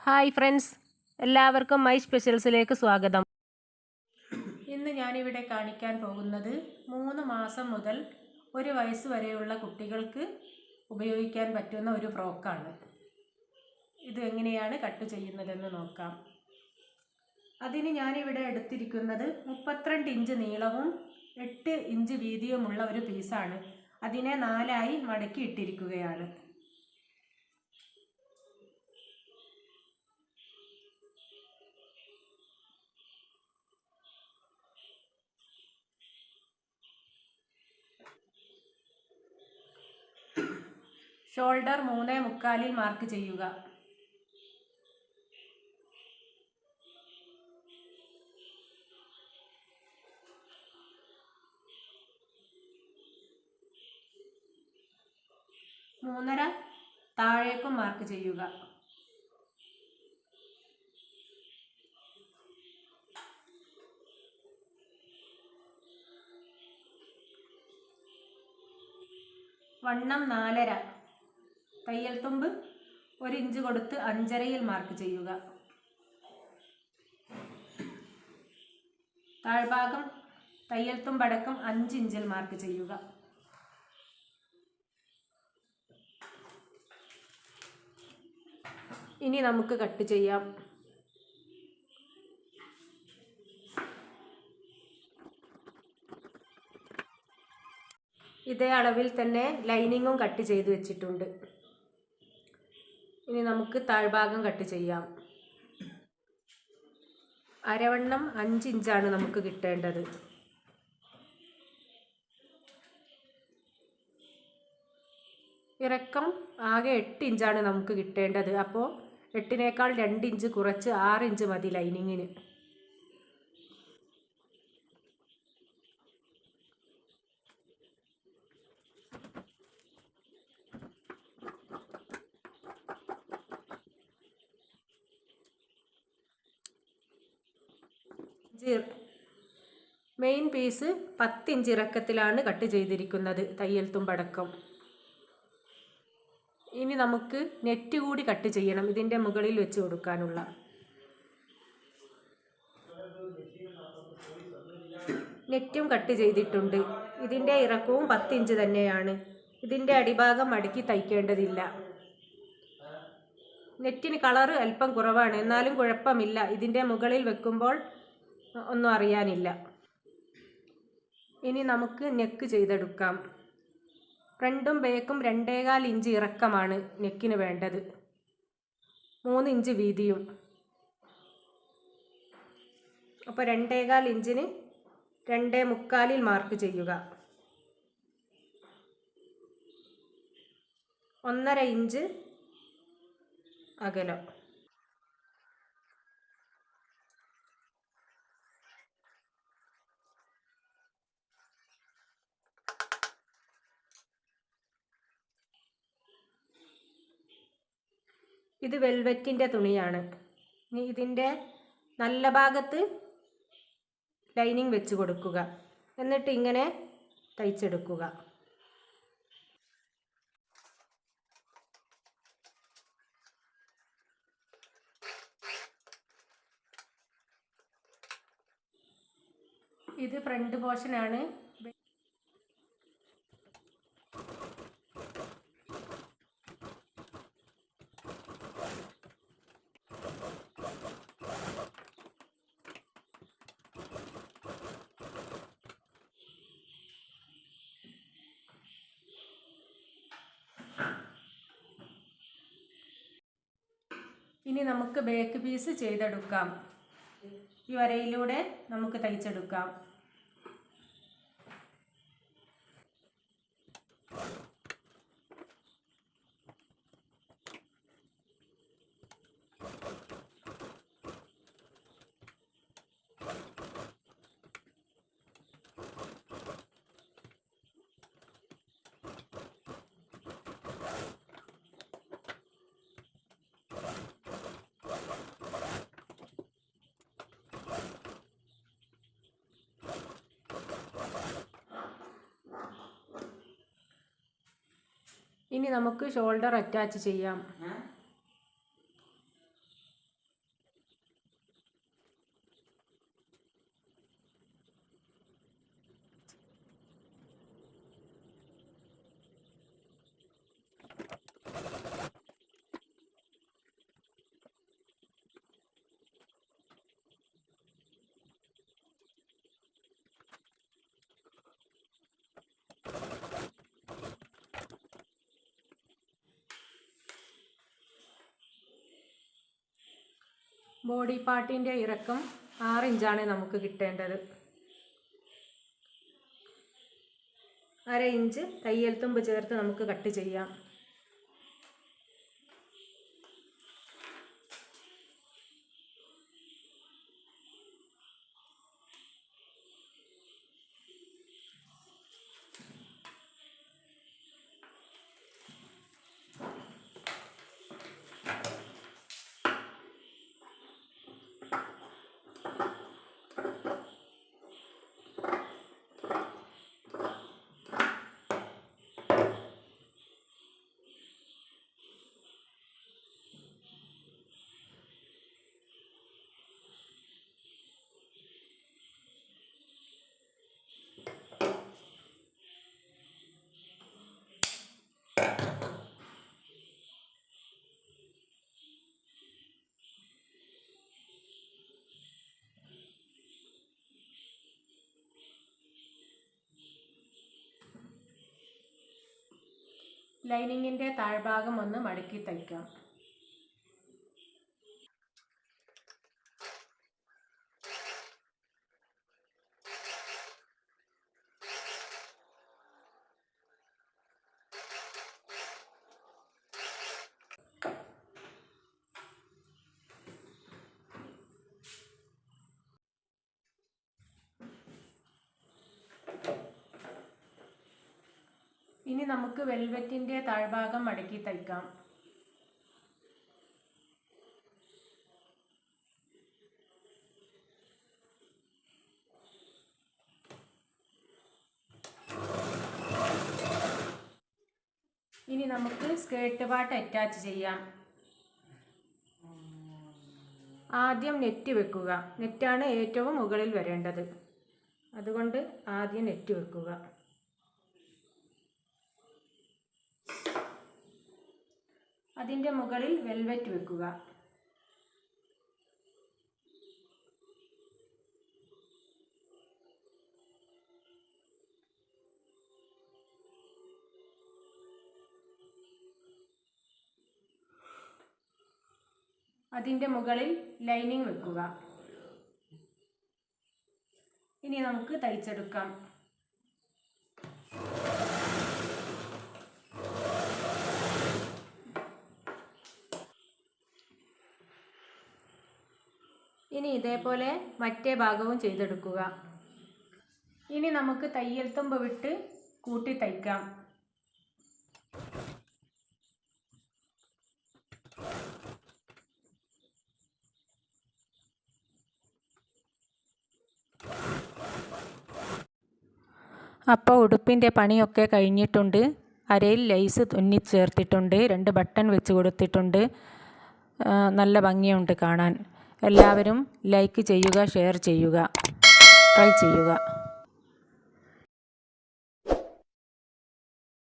Hi friends, എല്ലാവർക്കും my സ്പെഷ്യൽസിലേക്ക് സ്വാഗതം. ഇന്ന് ഞാനിവിടെ കാണിക്കാൻ പോകുന്നത് 3 മാസം മുതൽ 1 വയസ്സ് വരെയുള്ള കുട്ടികൾക്ക് ഉപയോഗിക്കാൻ പറ്റുന്ന ഒരു ഫ്രോക്കാണ്. ഇത് എങ്ങനെയാണ് കട്ട് ചെയ്യുന്നതെന്ന് നോക്കാം. അതിന് ഞാനിവിടെ എടുത്തിരിക്കുന്നത് 32 ഇഞ്ച് നീളവും 8 ഇഞ്ച് വീതിയുമുള്ള ഒരു പീസാണ്. അതിനെ 4ആയി മടക്കി ഇട്ടിരിക്കുകയാണ്. ഷോൾഡർ 3.25 മാർക്ക് ചെയ്യുക. മൂന്നര താഴേക്കും മാർക്ക് ചെയ്യുക. വണ്ണം 4.5, തയ്യൽ തുമ്പ് 1 ഇഞ്ച് കൊടുത്ത് 5.5 മാർക്ക് ചെയ്യുക. താഴ്ഭാഗം തയ്യൽ തുമ്പടക്കം 5 ഇഞ്ചിൽ മാർക്ക് ചെയ്യുക. ഇനി നമുക്ക് കട്ട് ചെയ്യാം. ഇതേ അളവിൽ തന്നെ ലൈനിങ്ങും കട്ട് ചെയ്ത് വെച്ചിട്ടുണ്ട്. ഇനി നമുക്ക് താഴ്ഭാഗം കട്ട് ചെയ്യാം. അരവണ്ണം 5 ഇഞ്ചാണ് നമുക്ക് കിട്ടേണ്ടത്. ഇറക്കം ആകെ 8 ഇഞ്ചാണ് നമുക്ക് കിട്ടേണ്ടത്. അപ്പോൾ 8നേക്കാൾ 2 ഇഞ്ച് കുറച്ച് 6 ഇഞ്ച് മതി ലൈനിങ്ങിന്. മെയിൻ പീസ് 10 ഇഞ്ച് ഇറക്കത്തിലാണ് കട്ട് ചെയ്തിരിക്കുന്നത്, തയ്യൽ തുമ്പടക്കം. ഇനി നമുക്ക് നെറ്റ് കൂടി കട്ട് ചെയ്യണം, ഇതിൻ്റെ മുകളിൽ വെച്ച് കൊടുക്കാനുള്ള. നെറ്റും കട്ട് ചെയ്തിട്ടുണ്ട്. ഇതിൻ്റെ ഇറക്കവും 10 ഇഞ്ച് തന്നെയാണ്. ഇതിൻ്റെ അടിഭാഗം മടക്കി തയ്ക്കേണ്ടതില്ല. നെറ്റിന് കളറ് അല്പം കുറവാണ്, എന്നാലും കുഴപ്പമില്ല. ഇതിൻ്റെ മുകളിൽ വെക്കുമ്പോൾ ഒന്നും അറിയാനില്ല. ഇനി നമുക്ക് നെക്ക് ചെയ്തെടുക്കാം. ഫ്രണ്ടും ബാക്കും 2.25 ഇഞ്ച് ഇറക്കമാണ് നെക്കിന് വേണ്ടത്. 3 ഇഞ്ച് വീതിയും. അപ്പോൾ 2.25 ഇഞ്ചിന് 2.25 മാർക്ക് ചെയ്യുക. 1.5 ഇഞ്ച് അകലം. ഇത് വെൽവെറ്റിൻ്റെ തുണിയാണ്. ഇനി ഇതിൻ്റെ നല്ല ഭാഗത്ത് ലൈനിങ് വെച്ച് കൊടുക്കുക. എന്നിട്ട് ഇങ്ങനെ തയ്ച്ചെടുക്കുക. ഇത് ഫ്രണ്ട് പോർഷനാണ്. ഇനി നമുക്ക് ബാക്ക് പീസ് ചെയ്തെടുക്കാം. ഈ വരയിലൂടെ നമുക്ക് തയ്ച്ചെടുക്കാം. ഇനി നമുക്ക് ഷോൾഡർ അറ്റാച്ച് ചെയ്യാം. ബോഡി പാർട്ടിൻ്റെ ഇറക്കം 6 ഇഞ്ചാണ് നമുക്ക് കിട്ടേണ്ടത്. 1/2 ഇഞ്ച് തയ്യൽ തുമ്പ് ചേർത്ത് നമുക്ക് കട്ട് ചെയ്യാം. ലൈനിങ്ങിൻ്റെ താഴ്ഭാഗം ഒന്ന് മടക്കി തയ്ക്കാം. ഇനി നമുക്ക് വെൽവെറ്റിൻ്റെ താഴ്ഭാഗം മടക്കി തയ്ക്കാം. ഇനി നമുക്ക് സ്കേർട്ട് പാർട്ട് അറ്റാച്ച് ചെയ്യാം. ആദ്യം നെറ്റ് വെക്കുക. നെറ്റാണ് ഏറ്റവും മുകളിൽ വരേണ്ടത്. അതുകൊണ്ട് ആദ്യം നെറ്റ് വെക്കുക. അതിൻ്റെ മുകളിൽ വെൽവെറ്റ് വെക്കുക. അതിൻ്റെ മുകളിൽ ലൈനിങ് വെക്കുക. ഇനി നമുക്ക് തയ്ച്ചെടുക്കാം. ഇനി ഇതേപോലെ മറ്റേ ഭാഗവും ചെയ്തെടുക്കുക. ഇനി നമുക്ക് തയ്യൽ തുമ്പ് വിട്ട് കൂട്ടി തയ്ക്കാം. അപ്പോൾ ഉടുപ്പിൻ്റെ പണിയൊക്കെ കഴിഞ്ഞിട്ടുണ്ട്. അരയിൽ ലൈസ് തുന്നി ചേർത്തിട്ടുണ്ട്. 2 ബട്ടൺ വെച്ച് കൊടുത്തിട്ടുണ്ട്. നല്ല ഭംഗിയുണ്ട് കാണാൻ. എല്ലാവരും ലൈക്ക് ചെയ്യുക, ഷെയർ ചെയ്യുക, ട്രൈ ചെയ്യുക.